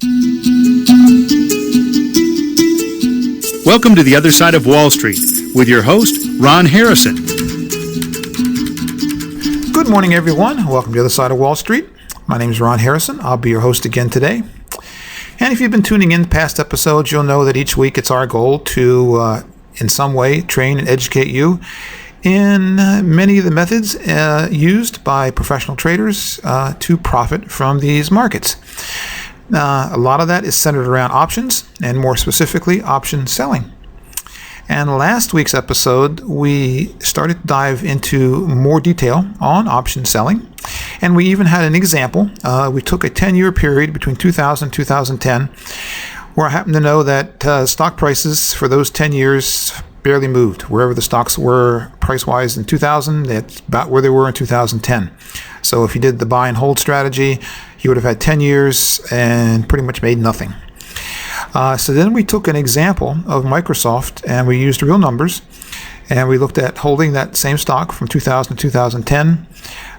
Welcome to The Other Side of Wall Street with your host, Ron Harrison. Good morning, everyone. Welcome to The Other Side of Wall Street. My name is Ron Harrison. I'll be your host again today. And if you've been tuning in past episodes, you'll know that each week it's our goal to, in some way, train and educate you in many of the methods used by professional traders to profit from these markets. A lot of that is centered around options, and more specifically, option selling. And last week's episode, we started to dive into more detail on option selling. And we even had an example. We took a 10-year period between 2000 and 2010, where I happen to know that stock prices for those 10 years barely moved. Wherever the stocks were price-wise in 2000, that's about where they were in 2010. So if you did the buy and hold strategy, you would have had 10 years and pretty much made nothing. So then we took an example of Microsoft and we used real numbers, and we looked at holding that same stock from 2000 to 2010.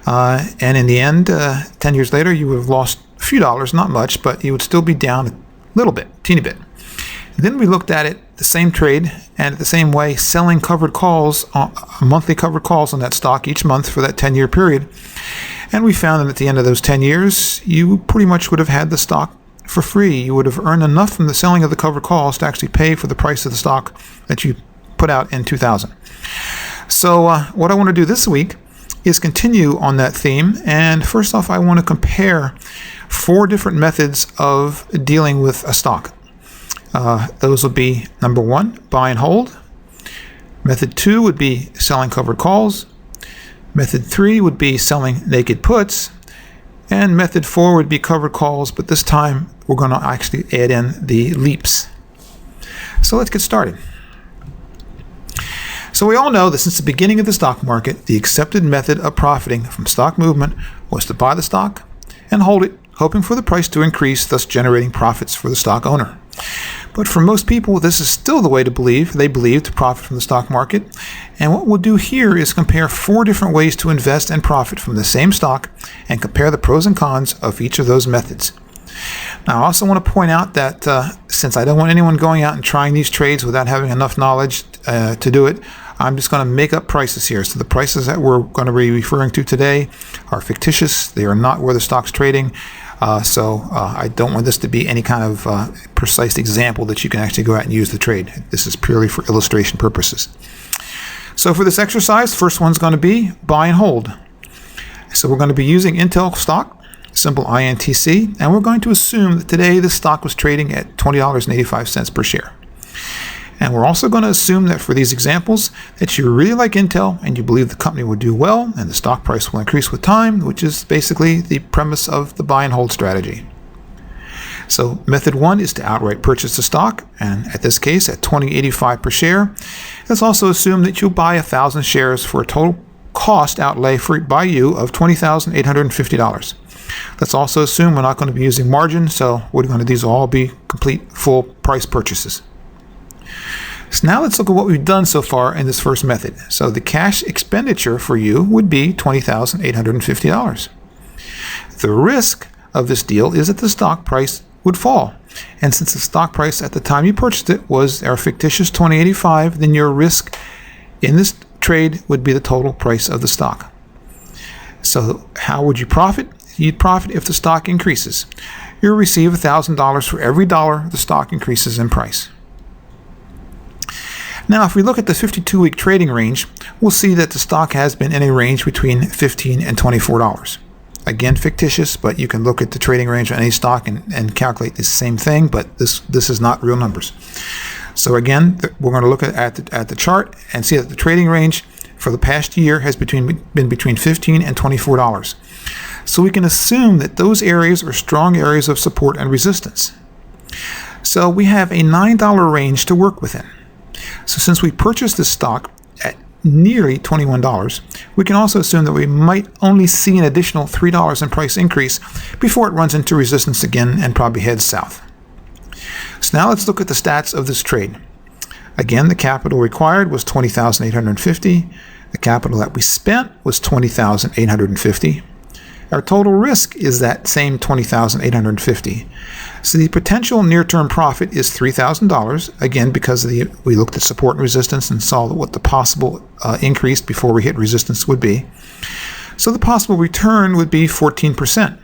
And in the end, 10 years later, you would have lost a few dollars, not much, but you would still be down a little bit, teeny bit. Then we looked at it, the same trade, and the same way, selling covered calls, monthly covered calls on that stock each month for that 10-year period. And we found that at the end of those 10 years, you pretty much would have had the stock for free. You would have earned enough from the selling of the covered calls to actually pay for the price of the stock that you put out in 2000. So what I want to do this week is continue on that theme. And first off, I want to compare 4 different methods of dealing with a stock. Those will be number 1, buy and hold. Method 2 would be selling covered calls. Method 3 would be selling naked puts. And method 4 would be covered calls, but this time we're going to actually add in the leaps. So let's get started. So we all know that since the beginning of the stock market, the accepted method of profiting from stock movement was to buy the stock and hold it, hoping for the price to increase, thus generating profits for the stock owner. But for most people, this is still the way they believe to profit from the stock market. And what we'll do here is compare 4 different ways to invest and profit from the same stock and compare the pros and cons of each of those methods. Now, I also want to point out that since I don't want anyone going out and trying these trades without having enough knowledge to do it, I'm just going to make up prices here. So the prices that we're going to be referring to today are fictitious. They are not where the stock's trading. So I don't want this to be any kind of precise example that you can actually go out and use the trade. This is purely for illustration purposes. So for this exercise, first one's going to be buy and hold. So we're going to be using Intel stock, symbol INTC, and we're going to assume that today the stock was trading at $20.85 per share. And we're also going to assume that for these examples that you really like Intel and you believe the company will do well and the stock price will increase with time, which is basically the premise of the buy and hold strategy. So method 1 is to outright purchase the stock, and at this case at $20.85 per share. Let's also assume that you'll buy 1,000 shares for a total cost outlay by you of $20,850. Let's also assume we're not going to be using margin, so these will all be complete full price purchases. So now let's look at what we've done so far in this first method. So the cash expenditure for you would be $20,850. The risk of this deal is that the stock price would fall. And since the stock price at the time you purchased it was our fictitious $20.85, then your risk in this trade would be the total price of the stock. So how would you profit? You'd profit if the stock increases. You'll receive $1,000 for every dollar the stock increases in price. Now, if we look at the 52-week trading range, we'll see that the stock has been in a range between $15 and $24. Again, fictitious, but you can look at the trading range on any stock and calculate the same thing, but this is not real numbers. So again, we're going to look at the chart and see that the trading range for the past year has been between $15 and $24. So we can assume that those areas are strong areas of support and resistance. So we have a $9 range to work within. So since we purchased this stock at nearly $21, we can also assume that we might only see an additional $3 in price increase before it runs into resistance again and probably heads south. So now let's look at the stats of this trade. Again, the capital required was $20,850. The capital that we spent was $20,850. Our total risk is that same $20,850. So the potential near-term profit is $3,000, again, because we looked at support and resistance and saw what the possible increase before we hit resistance would be. So the possible return would be 14%.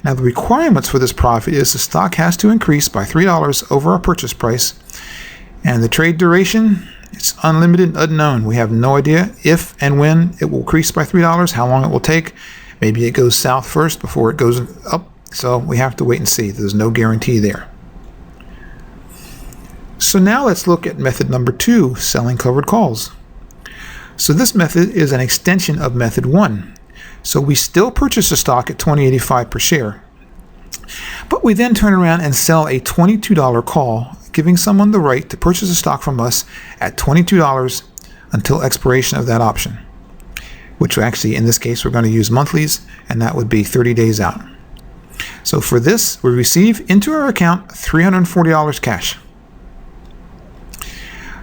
Now the requirements for this profit is the stock has to increase by $3 over our purchase price, and the trade duration, it's unlimited and unknown. We have no idea if and when it will increase by $3, how long it will take. Maybe it goes south first before it goes up, so we have to wait and see. There's no guarantee there. So now let's look at method number 2, selling covered calls. So this method is an extension of method 1. So we still purchase the stock at $20.85 per share, but we then turn around and sell a $22 call, giving someone the right to purchase a stock from us at $22 until expiration of that option, which actually in this case we're going to use monthlies, and that would be 30 days out. So for this, we receive into our account $340 cash.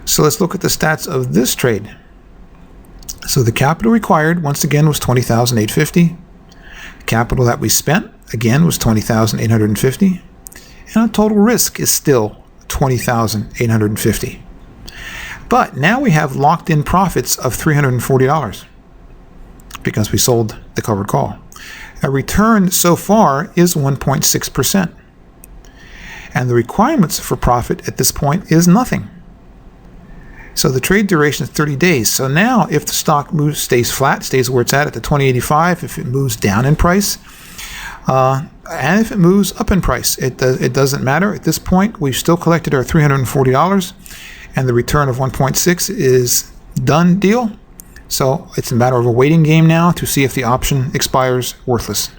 So let's look at the stats of this trade. So the capital required, once again, was $20,850. Capital that we spent, again, was $20,850. And our total risk is still $20,850. But now we have locked-in profits of $340 because we sold the covered call. Our return so far is 1.6%. And the requirements for profit at this point is nothing. So the trade duration is 30 days. So now if the stock stays flat, stays where it's at the $20.85, if it moves down in price, and if it moves up in price, it doesn't matter. At this point, we've still collected our $340, and the return of 1.6 is done deal. So it's a matter of a waiting game now to see if the option expires worthless.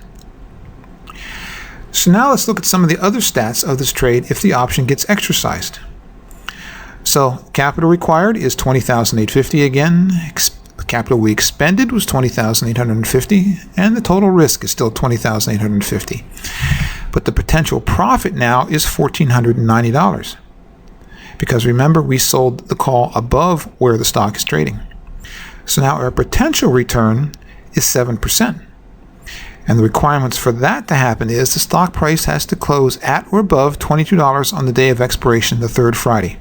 So now let's look at some of the other stats of this trade if the option gets exercised. So capital required is $20,850 again. Capital we expended was $20,850, and the total risk is still $20,850. But the potential profit now is $1,490, because remember, we sold the call above where the stock is trading. So now our potential return is 7%. And the requirements for that to happen is the stock price has to close at or above $22 on the day of expiration, the third Friday.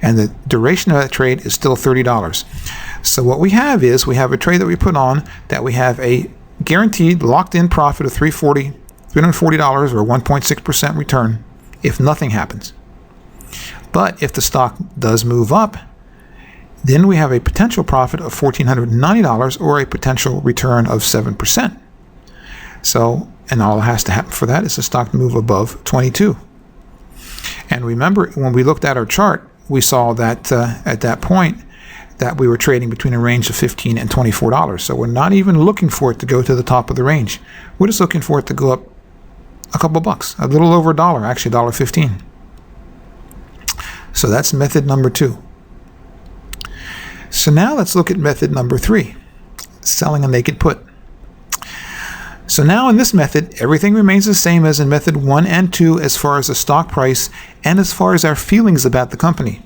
And the duration of that trade is still $30. So what we have is we have a trade that we put on that we have a guaranteed locked-in profit of $340 or 1.6% return if nothing happens. But if the stock does move up, then we have a potential profit of $1,490 or a potential return of 7%. So, and all that has to happen for that is the stock to move above 22. And remember, when we looked at our chart, we saw that at that point that we were trading between a range of $15 and $24. So we're not even looking for it to go to the top of the range. We're just looking for it to go up a couple bucks, a little over $1, actually $1.15. So that's method number 2. So now let's look at method number 3, selling a naked put. So now in this method, everything remains the same as in method 1 and 2 as far as the stock price and as far as our feelings about the company.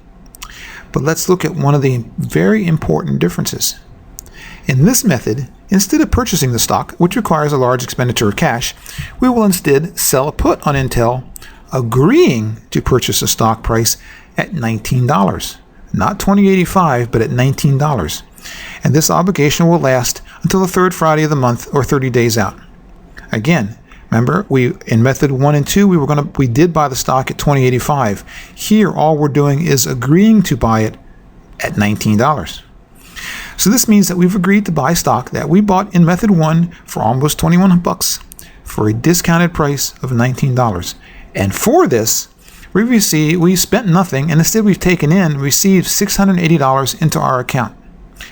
But let's look at one of the very important differences. In this method, instead of purchasing the stock, which requires a large expenditure of cash, we will instead sell a put on Intel, agreeing to purchase a stock price at $19. Not $20.85, but at $19. And this obligation will last until the third Friday of the month or 30 days out. Again, remember, in method 1 and 2, we did buy the stock at $20.85. Here, all we're doing is agreeing to buy it at $19. So this means that we've agreed to buy stock that we bought in method 1 for almost $21 for a discounted price of $19. And for this, we spent nothing, and instead we've received $680 into our account.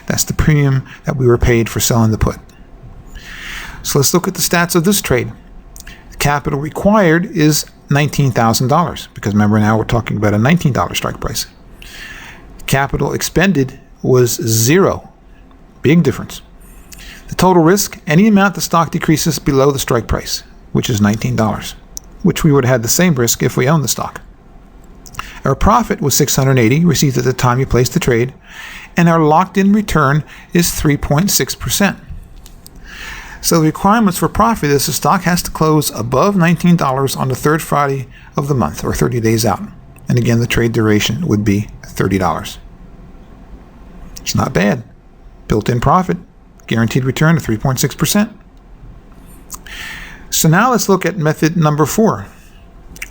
That's the premium that we were paid for selling the put. So let's look at the stats of this trade. The capital required is $19,000, because remember, now we're talking about a $19 strike price. Capital expended was 0. Big difference. The total risk, any amount the stock decreases below the strike price, which is $19, which we would have had the same risk if we owned the stock. Our profit was $680, received at the time you placed the trade, and our locked-in return is 3.6%. So the requirements for profit is the stock has to close above $19 on the third Friday of the month, or 30 days out. And again, the trade duration would be $30. It's not bad. Built-in profit, guaranteed return of 3.6%. So now let's look at method number 4,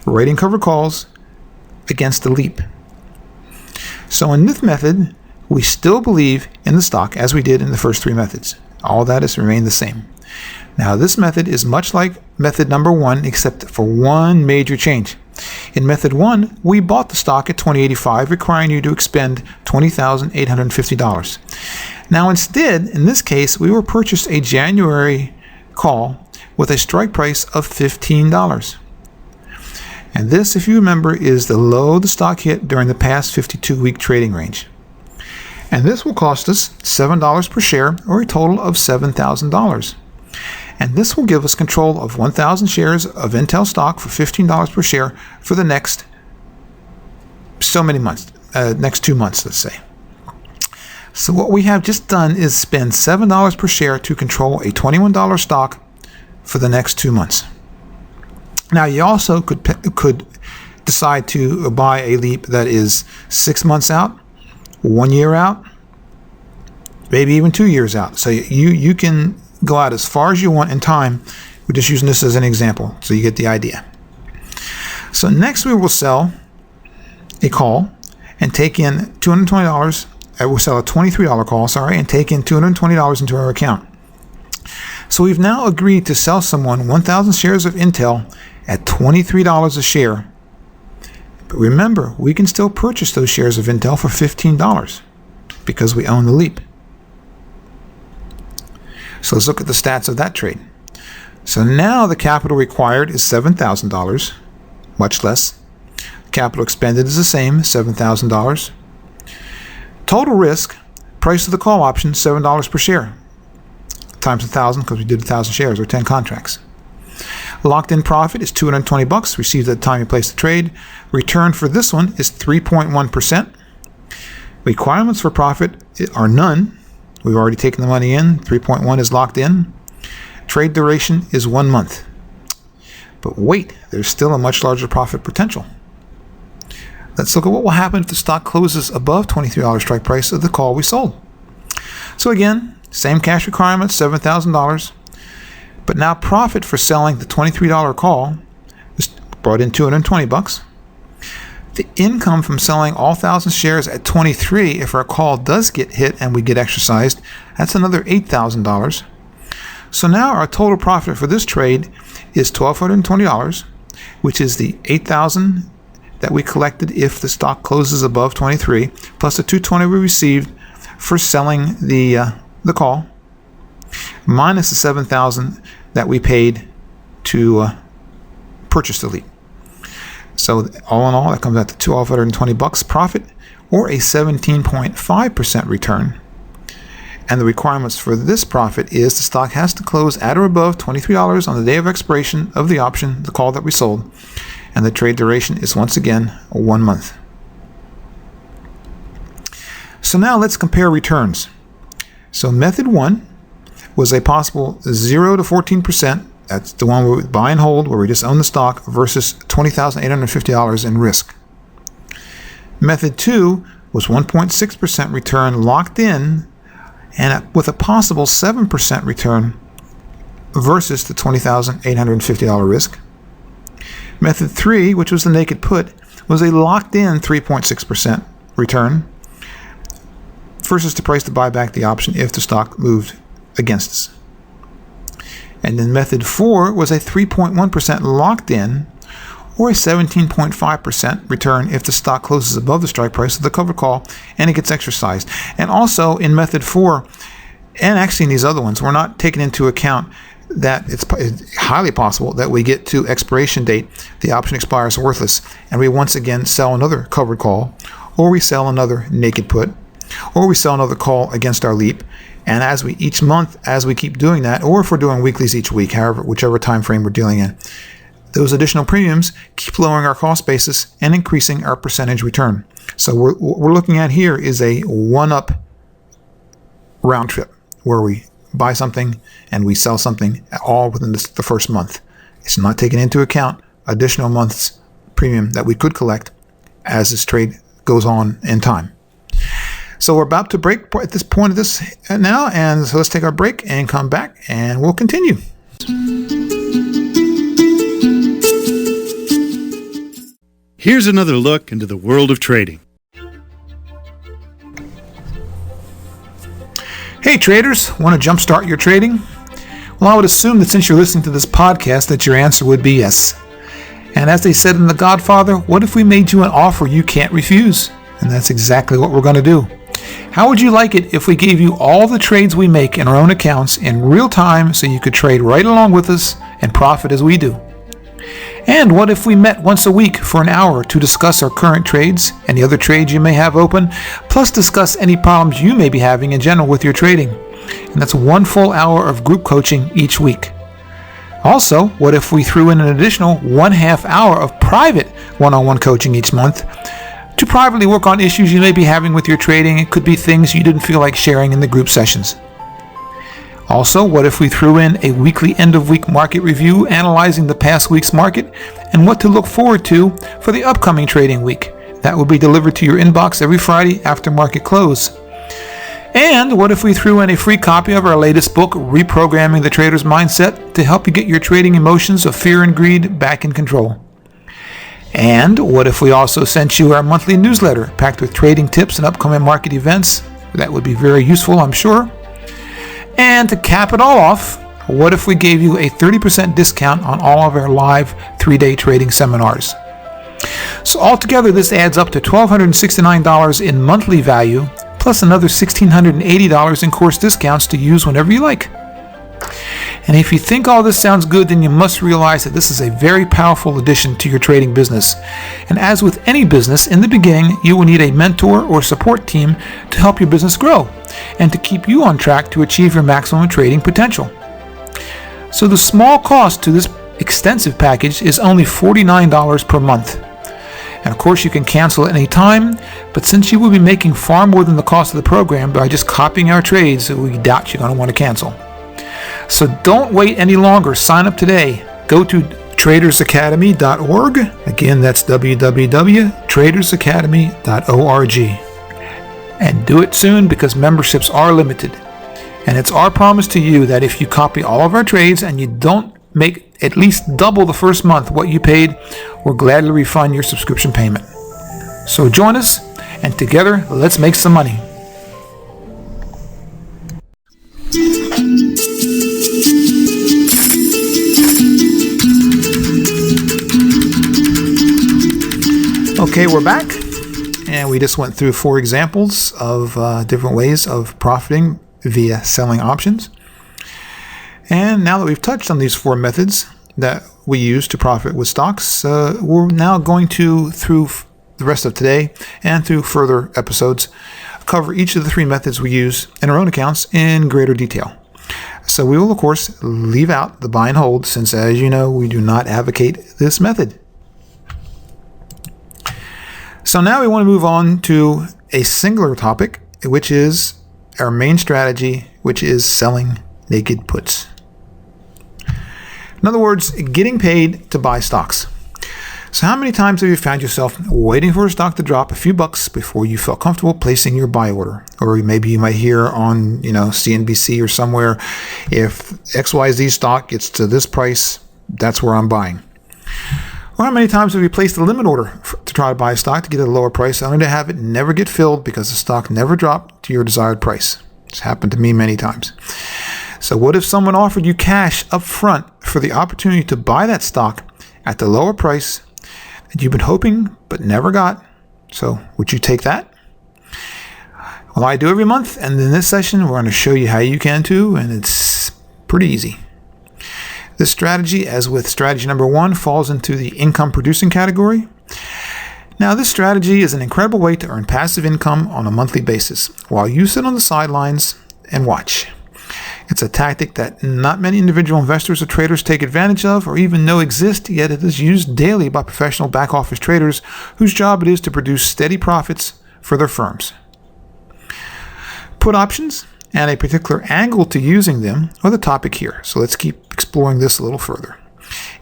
writing covered calls against the leap. So in this method, we still believe in the stock as we did in the first 3 methods. All that has remained the same. Now this method is much like method number 1, except for one major change. In method 1, we bought the stock at $20.85, requiring you to expend $20,850. Now instead, in this case, we were purchased a January call with a strike price of $15. And this, if you remember, is the low the stock hit during the past 52-week trading range. And this will cost us $7 per share, or a total of $7,000. And this will give us control of 1,000 shares of Intel stock for $15 per share for the next so many months, next 2 months, let's say. So what we have just done is spend $7 per share to control a $21 stock for the next 2 months. Now you also could decide to buy a leap that is 6 months out, 1 year out, maybe even 2 years out. So you can go out as far as you want in time. We're just using this as an example, so you get the idea. So next we will sell a call and take in $220. We'll sell a $23 call, and take in $220 into our account. So we've now agreed to sell someone 1,000 shares of Intel at $23 a share. But remember, we can still purchase those shares of Intel for $15 because we own the leap. So let's look at the stats of that trade. So now the capital required is $7,000, much less. Capital expended is the same, $7,000. Total risk, price of the call option, $7 per share, times 1,000 because we did 1,000 shares or 10 contracts. Locked in profit is $220, received at the time you place the trade. Return for this one is 3.1%. Requirements for profit are none. We've already taken the money in. 3.1 is locked in. Trade duration is 1 month. But wait, there's still a much larger profit potential. Let's look at what will happen if the stock closes above $23 strike price of the call we sold. So again, same cash requirements, $7,000. But now profit for selling the $23 call is brought in $220. The income from selling all 1,000 shares at 23, if our call does get hit and we get exercised, that's another $8,000. So now our total profit for this trade is $1,220, which is the $8,000 that we collected if the stock closes above 23, plus the $220 we received for selling the call, minus the $7,000 that we paid to purchase the leap. So all in all, that comes out to $1,220 profit, or a 17.5% return. And the requirements for this profit is the stock has to close at or above $23 on the day of expiration of the option, the call that we sold, and the trade duration is once again 1 month. So now let's compare returns. So method 1 was a possible 0 to 14%. That's the one where we buy and hold, where we just own the stock, versus $20,850 in risk. Method 2 was 1.6% return locked in, and with a possible 7% return versus the $20,850 risk. Method 3, which was the naked put, was a locked in 3.6% return versus the price to buy back the option if the stock moved against us. And then method 4 was a 3.1% locked in, or a 17.5% return if the stock closes above the strike price of the cover call and it gets exercised. And also in method 4, and actually in these other ones, we're not taking into account that it's highly possible that we get to expiration date, the option expires worthless, and we once again sell another covered call, or we sell another naked put, or we sell another call against our leap. And as we each month, as we keep doing that, or if we're doing weeklies each week, however, whichever time frame we're dealing in, those additional premiums keep lowering our cost basis and increasing our percentage return. So what we're looking at here is a one-up round trip, where we buy something and we sell something all within the first month. It's not taking into account additional months premium that we could collect as this trade goes on in time. So we're about to break at this point of this now, and so let's take our break and come back and we'll continue. Here's another look into the world of trading. Hey traders, want to jumpstart your trading? Well, I would assume that since you're listening to this podcast that your answer would be yes. And as they said in The Godfather, what if we made you an offer you can't refuse? And that's exactly what we're going to do. How would you like it if we gave you all the trades we make in our own accounts in real time so you could trade right along with us and profit as we do? And what if we met once a week for an hour to discuss our current trades, any other trades you may have open, plus discuss any problems you may be having in general with your trading? And that's 1 full hour of group coaching each week. Also, what if we threw in an additional 1/2 hour of private one-on-one coaching each month to privately work on issues you may be having with your trading? It could be things you didn't feel like sharing in the group sessions. Also, what if we threw in a weekly end-of-week market review analyzing the past week's market and what to look forward to for the upcoming trading week? That would be delivered to your inbox every Friday after market close. And what if we threw in a free copy of our latest book, Reprogramming the Trader's Mindset, to help you get your trading emotions of fear and greed back in control? And what if we also sent you our monthly newsletter packed with trading tips and upcoming market events? That would be very useful, I'm sure. And to cap it all off, what if we gave you a 30% discount on all of our live 3-day trading seminars? So altogether, this adds up to $1,269 in monthly value, plus another $1,680 in course discounts to use whenever you like. And if you think all this sounds good, then you must realize that this is a very powerful addition to your trading business. And as with any business, in the beginning, you will need a mentor or support team to help your business grow and to keep you on track to achieve your maximum trading potential. So the small cost to this extensive package is only $49 per month. And of course you can cancel at any time, but since you will be making far more than the cost of the program by just copying our trades, we doubt you're going to want to cancel. So don't wait any longer. Sign up today. Go to tradersacademy.org. Again, that's www.tradersacademy.org. And do it soon because memberships are limited. And it's our promise to you that if you copy all of our trades and you don't make at least double the first month what you paid, we'll gladly refund your subscription payment. So join us, and together, let's make some money. Okay, we're back, and we just went through 4 examples of different ways of profiting via selling options. And now that we've touched on these 4 methods that we use to profit with stocks, we're now going to, through the rest of today and through further episodes, cover each of the 3 methods we use in our own accounts in greater detail. So we will, of course, leave out the buy and hold since, as you know, we do not advocate this method. So now we want to move on to a singular topic, which is our main strategy, which is selling naked puts. In other words, getting paid to buy stocks. So how many times have you found yourself waiting for a stock to drop a few bucks before you felt comfortable placing your buy order? Or maybe you might hear on, CNBC or somewhere, if XYZ stock gets to this price, that's where I'm buying. Or how many times have you placed a limit order to try to buy a stock to get a lower price, only to have it never get filled because the stock never dropped to your desired price? It's happened to me many times. So what if someone offered you cash up front for the opportunity to buy that stock at the lower price that you've been hoping but never got? So would you take that? Well, I do every month, and in this session, we're going to show you how you can too, and it's pretty easy. This strategy, as with strategy number 1, falls into the income producing category. Now, this strategy is an incredible way to earn passive income on a monthly basis while you sit on the sidelines and watch. It's a tactic that not many individual investors or traders take advantage of or even know exist, yet it is used daily by professional back office traders whose job it is to produce steady profits for their firms. Put options and a particular angle to using them are the topic here. So let's keep exploring this a little further.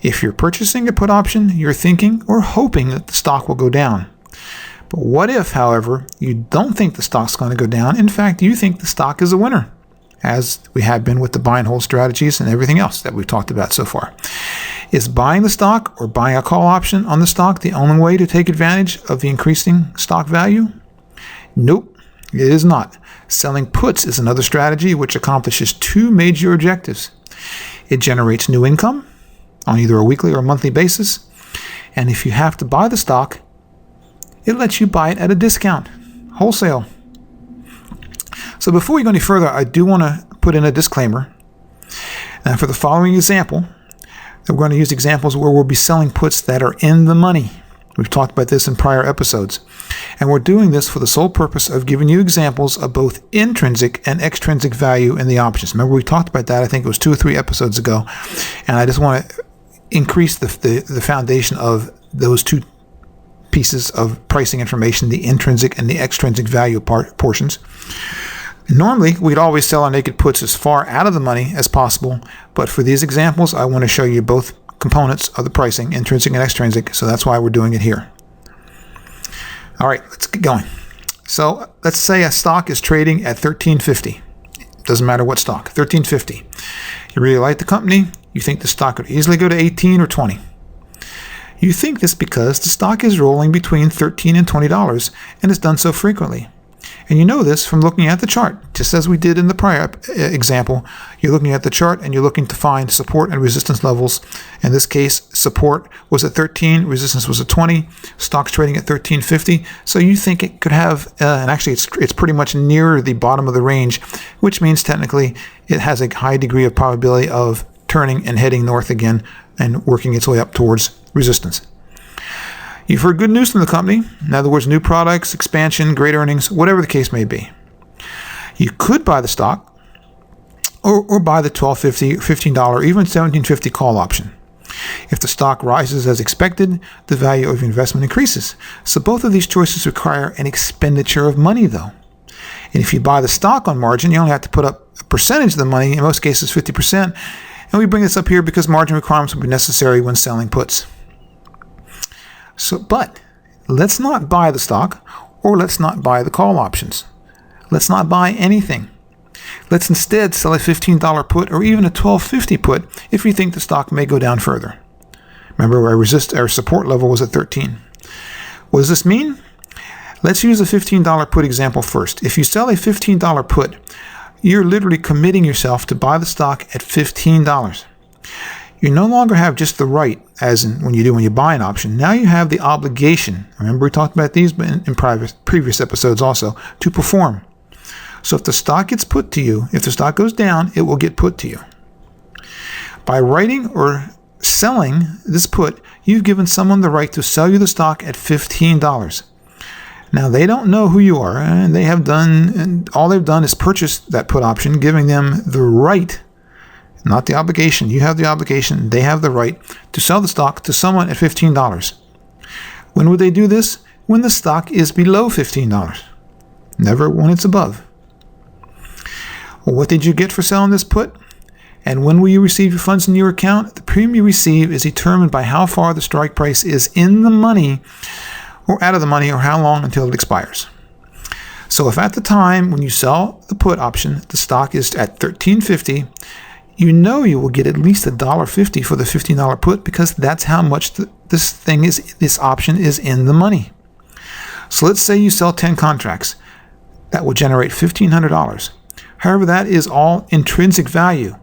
If you're purchasing a put option, you're thinking or hoping that the stock will go down. But what if, however, you don't think the stock's going to go down? In fact, you think the stock is a winner, as we have been with the buy and hold strategies and everything else that we've talked about so far. Is buying the stock or buying a call option on the stock the only way to take advantage of the increasing stock value? Nope, it is not. Selling puts is another strategy which accomplishes two major objectives. It generates new income on either a weekly or monthly basis, and if you have to buy the stock, it lets you buy it at a discount, wholesale. So before we go any further, I do want to put in a disclaimer. Now, for the following example, we're going to use examples where we'll be selling puts that are in the money. We've talked about this in prior episodes. And we're doing this for the sole purpose of giving you examples of both intrinsic and extrinsic value in the options. Remember, we talked about that, I think it was 2 or 3 episodes ago. And I just want to increase the foundation of those two pieces of pricing information, the intrinsic and the extrinsic value portions. Normally, we'd always sell our naked puts as far out of the money as possible, but for these examples, I want to show you both components of the pricing, intrinsic and extrinsic, so that's why we're doing it here. All right, let's get going. So let's say a stock is trading at $13.50. Doesn't matter what stock, $13.50. You really like the company. You think the stock could easily go to 18 or 20. You think this because the stock is rolling between $13 and $20 and has done so frequently. And you know this from looking at the chart, just as we did in the prior example. You're looking at the chart and you're looking to find support and resistance levels. In this case, support was at 13, resistance was at 20, stock's trading at 13.50. So you think it could have, and actually it's pretty much near the bottom of the range, which means technically it has a high degree of probability of turning and heading north again and working its way up towards resistance. You've heard good news from the company. In other words, new products, expansion, great earnings, whatever the case may be. You could buy the stock or buy the $12.50, $15, even $17.50 call option. If the stock rises as expected, the value of your investment increases. So both of these choices require an expenditure of money, though. And if you buy the stock on margin, you only have to put up a percentage of the money, in most cases 50%. And we bring this up here because margin requirements will be necessary when selling puts. But let's not buy the stock, or let's not buy the call options. Let's not buy anything. Let's instead sell a $15 put or even a $12.50 put if we think the stock may go down further. Remember, our support level was at 13. What does this mean? Let's use a $15 put example first. If you sell a $15 put, you're literally committing yourself to buy the stock at $15. You no longer have just the right, as in when you buy an option. Now you have the obligation. Remember, we talked about these in previous episodes also, to perform. So if the stock gets put to you, if the stock goes down, it will get put to you. By writing or selling this put, you've given someone the right to sell you the stock at $15. Now, they don't know who you are, and all they've done is purchase that put option, giving them the right, not the obligation. You have the obligation. They have the right to sell the stock to someone at $15. When would they do this? When the stock is below $15. Never when it's above. Well, what did you get for selling this put? And when will you receive your funds in your account? The premium you receive is determined by how far the strike price is in the money or out of the money, or how long until it expires. So if at the time when you sell the put option, the stock is at $13.50, you know you will get at least $1.50 for the $15 put, because that's how much this option is in the money. So let's say you sell 10 contracts. That will generate $1,500. However, that is all intrinsic value.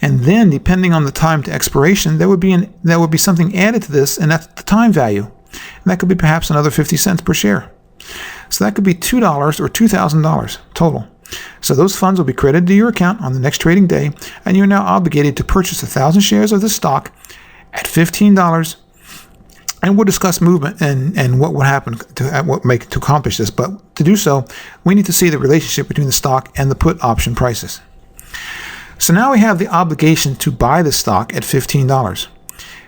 And then, depending on the time to expiration, there would be something added to this, and that's the time value. And that could be perhaps another 50 cents per share. So that could be $2 or $2,000 total. So those funds will be credited to your account on the next trading day, and you're now obligated to purchase 1,000 shares of this stock at $15. And we'll discuss movement and what would happen to accomplish this. But to do so, we need to see the relationship between the stock and the put option prices. So now we have the obligation to buy the stock at $15.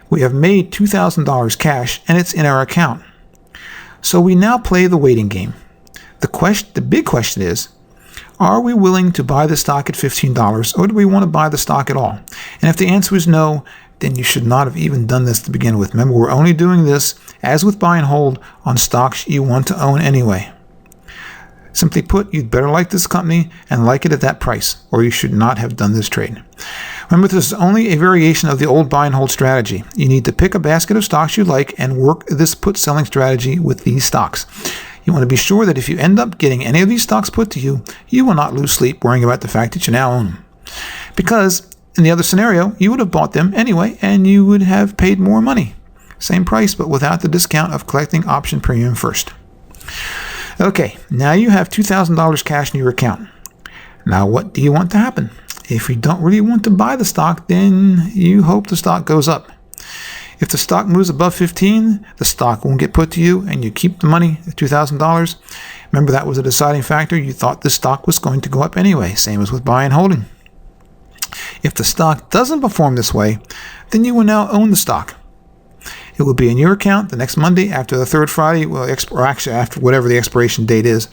We have made $2,000 cash, and it's in our account. So we now play the waiting game. The big question is, Are we willing to buy the stock at $15, or do we want to buy the stock at all? And if the answer is no, then you should not have even done this to begin with. Remember, we're only doing this, as with buy and hold, on stocks you want to own anyway. Simply put, you'd better like this company and like it at that price, or you should not have done this trade. Remember, this is only a variation of the old buy and hold strategy. You need to pick a basket of stocks you like and work this put-selling strategy with these stocks. You want to be sure that if you end up getting any of these stocks put to you, you will not lose sleep worrying about the fact that you now own them. Because in the other scenario, you would have bought them anyway, and you would have paid more money. Same price, but without the discount of collecting option premium first. Okay, now you have $2,000 cash in your account. Now what do you want to happen? If you don't really want to buy the stock, then you hope the stock goes up. If the stock moves above 15, the stock won't get put to you and you keep the money, $2,000. Remember, that was a deciding factor. You thought the stock was going to go up anyway, same as with buy and holding. If the stock doesn't perform this way, then you will now own the stock. It will be in your account the next Monday after the third Friday, or actually after whatever the expiration date is.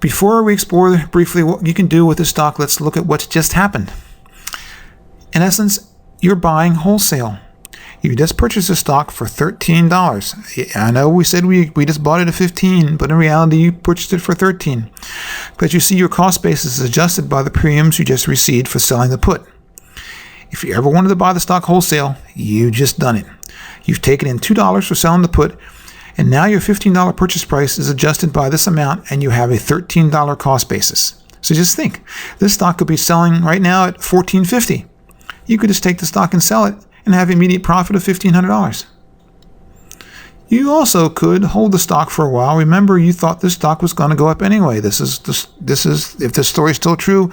Before we explore briefly what you can do with the stock, let's look at what's just happened. In essence, you're buying wholesale. You just purchased a stock for $13. I know we said we just bought it at $15, but in reality you purchased it for $13. But you see, your cost basis is adjusted by the premiums you just received for selling the put. If you ever wanted to buy the stock wholesale, you just done it. You've taken in $2 for selling the put, and now your $15 purchase price is adjusted by this amount, and you have a $13 cost basis. So just think, this stock could be selling right now at $14.50. You could just take the stock and sell it and have immediate profit of $1,500. You also could hold the stock for a while. Remember, you thought this stock was going to go up anyway. This is if this story is still true,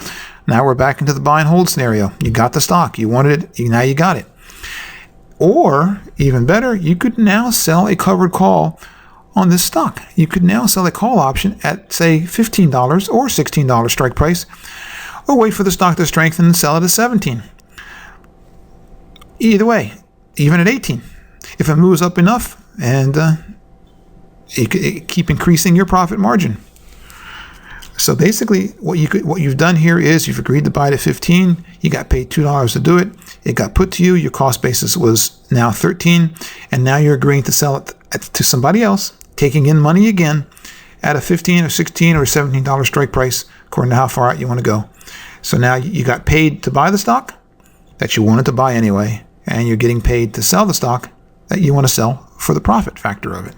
now we're back into the buy and hold scenario. You got the stock, you wanted it, now you got it. Or, even better, you could now sell a covered call on this stock. You could now sell a call option at, say, $15 or $16 strike price, or wait for the stock to strengthen and sell it at $17. Either way, even at $18. If it moves up enough, and keep increasing your profit margin. So basically, what you've done here is you've agreed to buy it at $15. You got paid $2 to do it. It got put to you. Your cost basis was now $13, and now you're agreeing to sell it to somebody else, taking in money again at a $15 or $16 or $17 strike price, according to how far out you want to go. So now you got paid to buy the stock that you wanted to buy anyway, and you're getting paid to sell the stock that you want to sell for the profit factor of it.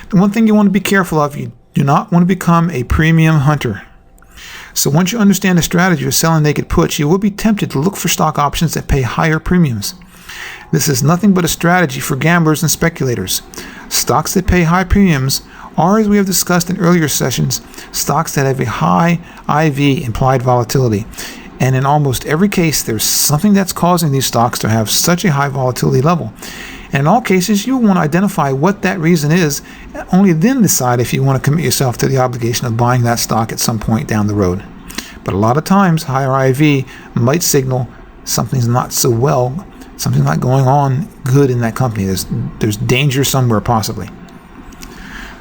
The one thing you want to be careful of, you do not want to become a premium hunter. So once you understand the strategy of selling naked puts, you will be tempted to look for stock options that pay higher premiums. This is nothing but a strategy for gamblers and speculators. Stocks that pay high premiums are, as we have discussed in earlier sessions, stocks that have a high IV, implied volatility. And in almost every case, there's something that's causing these stocks to have such a high volatility level. And in all cases, you want to identify what that reason is, and only then decide if you want to commit yourself to the obligation of buying that stock at some point down the road. But a lot of times, higher IV might signal something's not so well, something's not going on good in that company. There's danger somewhere possibly.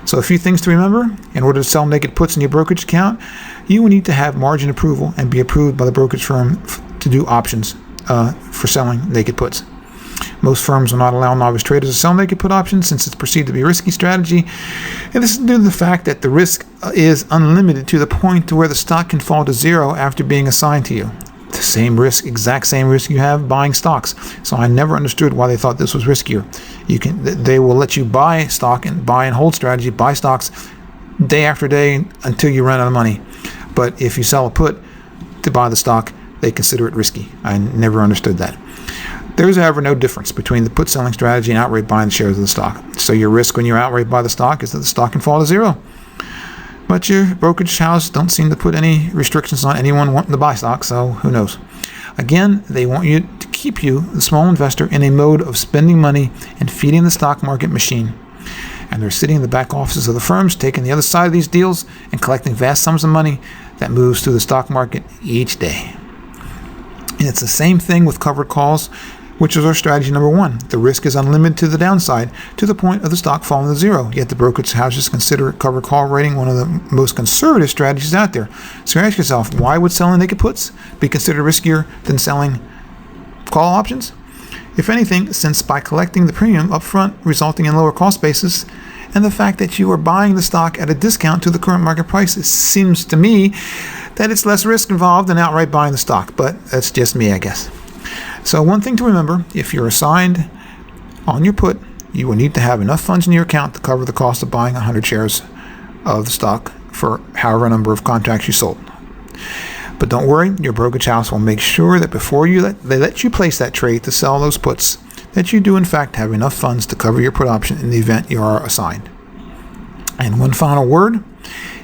So a few things to remember. In order to sell naked puts in your brokerage account, you will need to have margin approval and be approved by the brokerage firm to do options for selling naked puts. Most firms will not allow novice traders to sell naked put options since it's perceived to be a risky strategy. And this is due to the fact that the risk is unlimited to the point to where the stock can fall to zero after being assigned to you. The same risk, exact same risk you have buying stocks. So I never understood why they thought this was riskier. They will let you buy stock and buy and hold strategy, buy stocks day after day until you run out of money. But if you sell a put to buy the stock, they consider it risky. I never understood that. There is, however, no difference between the put selling strategy and outright buying the shares of the stock. So your risk when you outright buy the stock is that the stock can fall to zero. But your brokerage house don't seem to put any restrictions on anyone wanting to buy stock, so who knows. Again, they want you to keep you, the small investor, in a mode of spending money and feeding the stock market machine. And they're sitting in the back offices of the firms, taking the other side of these deals and collecting vast sums of money that moves through the stock market each day. And it's the same thing with covered calls, which is our strategy number 1. The risk is unlimited to the downside to the point of the stock falling to zero, yet the brokerage houses consider covered call rating one of the most conservative strategies out there. So ask yourself, why would selling naked puts be considered riskier than selling call options? If anything, since by collecting the premium up front resulting in lower cost basis, and the fact that you are buying the stock at a discount to the current market price, it seems to me that it's less risk involved than outright buying the stock, but that's just me, I guess. So one thing to remember, if you're assigned on your put, you will need to have enough funds in your account to cover the cost of buying 100 shares of the stock for however number of contracts you sold. But don't worry, your brokerage house will make sure that before they let you place that trade to sell those puts, that you do in fact have enough funds to cover your put option in the event you are assigned. And one final word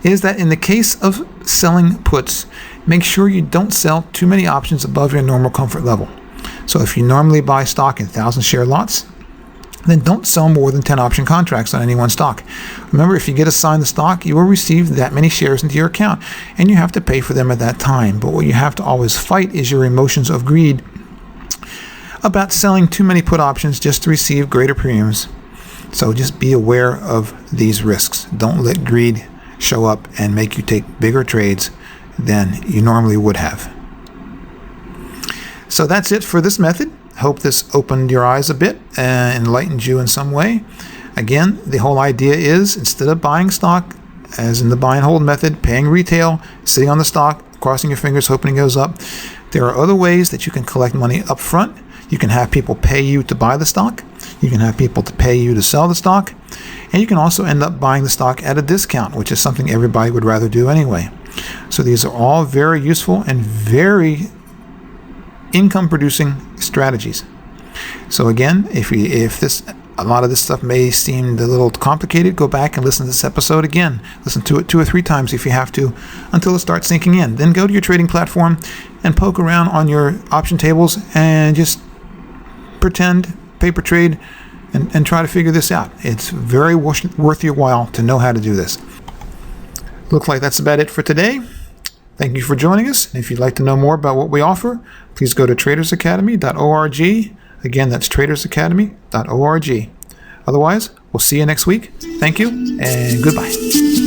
is that in the case of selling puts, make sure you don't sell too many options above your normal comfort level. So if you normally buy stock in 1,000 share lots, then don't sell more than 10 option contracts on any one stock. Remember, if you get assigned the stock, you will receive that many shares into your account, and you have to pay for them at that time. But what you have to always fight is your emotions of greed about selling too many put options just to receive greater premiums. So just be aware of these risks. Don't let greed show up and make you take bigger trades than you normally would have. So that's it for this method. Hope this opened your eyes a bit and enlightened you in some way. Again, the whole idea is, instead of buying stock, as in the buy and hold method, paying retail, sitting on the stock, crossing your fingers, hoping it goes up, there are other ways that you can collect money up front. You can have people pay you to buy the stock. You can have people to pay you to sell the stock. And you can also end up buying the stock at a discount, which is something everybody would rather do anyway. So these are all very useful and very income-producing strategies. So again, if a lot of this stuff may seem a little complicated, go back and listen to this episode again. Listen to it 2 or 3 times if you have to, until it starts sinking in. Then go to your trading platform and poke around on your option tables and just pretend, paper trade, and try to figure this out. It's very worth your while to know how to do this. Looks like that's about it for today. Thank you for joining us. If you'd like to know more about what we offer, please go to tradersacademy.org. Again, that's tradersacademy.org. Otherwise, we'll see you next week. Thank you, and goodbye.